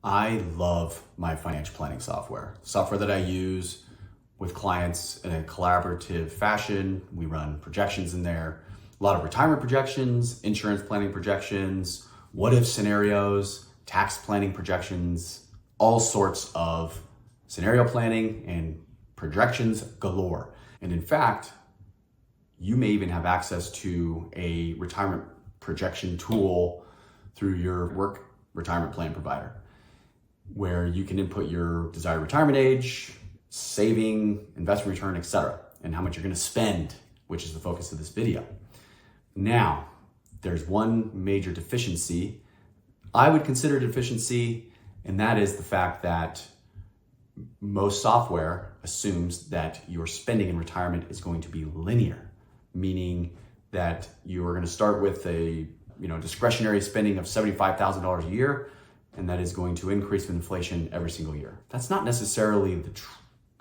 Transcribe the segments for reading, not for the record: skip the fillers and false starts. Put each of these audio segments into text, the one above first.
I love my financial planning software that I use with clients in a collaborative fashion. We run projections in there, a lot of retirement projections, insurance planning projections, what if scenarios, tax planning projections, all sorts of scenario planning and projections galore. And in fact, you may even have access to a retirement projection tool through your work retirement plan provider, where you can input your desired retirement age, saving, investment return, etc., and how much you're going to spend, which is the focus of this video. Now, there's one major deficiency I would consider a deficiency, and that is the fact that most software assumes that your spending in retirement is going to be linear, meaning that you are going to start with a discretionary spending of $75,000 a year, and that is going to increase with inflation every single year. That's not necessarily the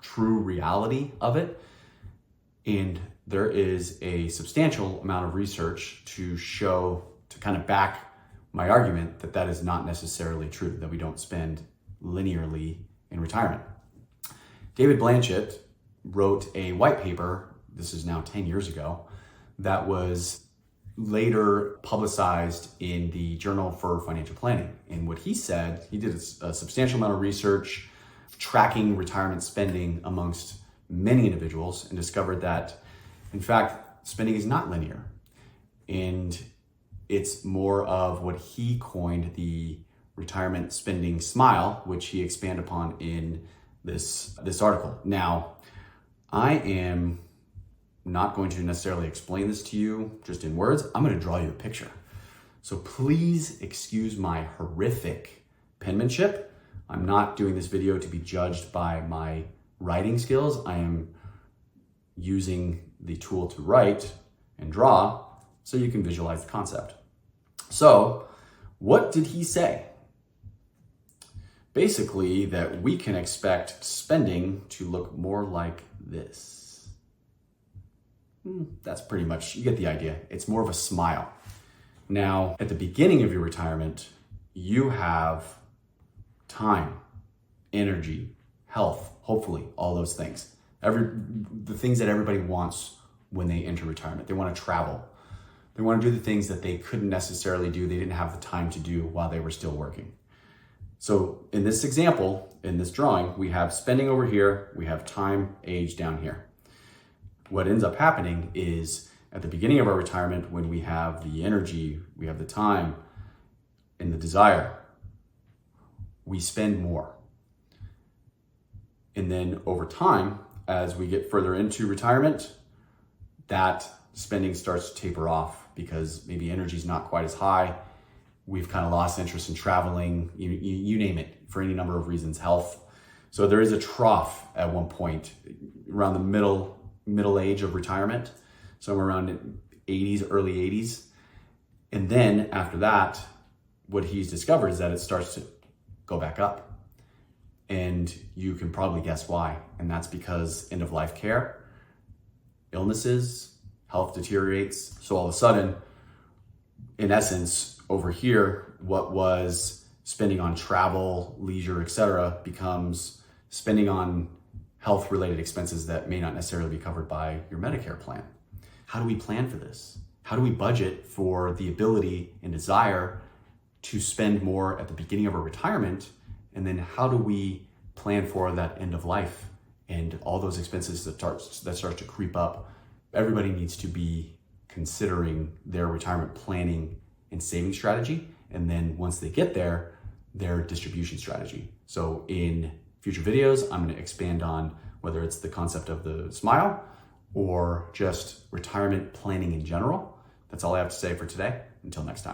true reality of it. And there is a substantial amount of research to kind of back my argument that that is not necessarily true, that we don't spend linearly in retirement. David Blanchett wrote a white paper, this is now 10 years ago, that was later publicized in the Journal for Financial Planning. And what he said, he did a substantial amount of research tracking retirement spending amongst many individuals and discovered that, in fact, spending is not linear. And it's more of what he coined the retirement spending smile, which he expanded upon in this article. Now, I am not going to necessarily explain this to you just in words. I'm going to draw you a picture. So please excuse my horrific penmanship. I'm not doing this video to be judged by my writing skills. I am using the tool to write and draw so you can visualize the concept. So what did he say? Basically, that we can expect spending to look more like this. That's pretty much, you get the idea. It's more of a smile. Now, at the beginning of your retirement, you have time, energy, health, hopefully, all those things. The things that everybody wants when they enter retirement. They want to travel. They want to do the things that they couldn't necessarily do, they didn't have the time to do while they were still working. So in this example, in this drawing, we have spending over here, we have time, age down here. What ends up happening is at the beginning of our retirement, when we have the energy, we have the time and the desire, we spend more. And then over time, as we get further into retirement, that spending starts to taper off because maybe energy is not quite as high. We've kind of lost interest in traveling, you name it, for any number of reasons, health. So there is a trough at one point around the middle age of retirement, somewhere around 80s, early 80s. And then after that, what he's discovered is that it starts to go back up. And you can probably guess why. And that's because end of life care, illnesses, health deteriorates. So all of a sudden, in essence, over here, what was spending on travel, leisure, etc., becomes spending on health-related expenses that may not necessarily be covered by your Medicare plan. How do we plan for this? How do we budget for the ability and desire to spend more at the beginning of our retirement? And then how do we plan for that end of life and all those expenses that start to creep up? Everybody needs to be considering their retirement planning and saving strategy. And then once they get there, their distribution strategy. So in future videos, I'm going to expand on whether it's the concept of the smile or just retirement planning in general. That's all I have to say for today. Until next time.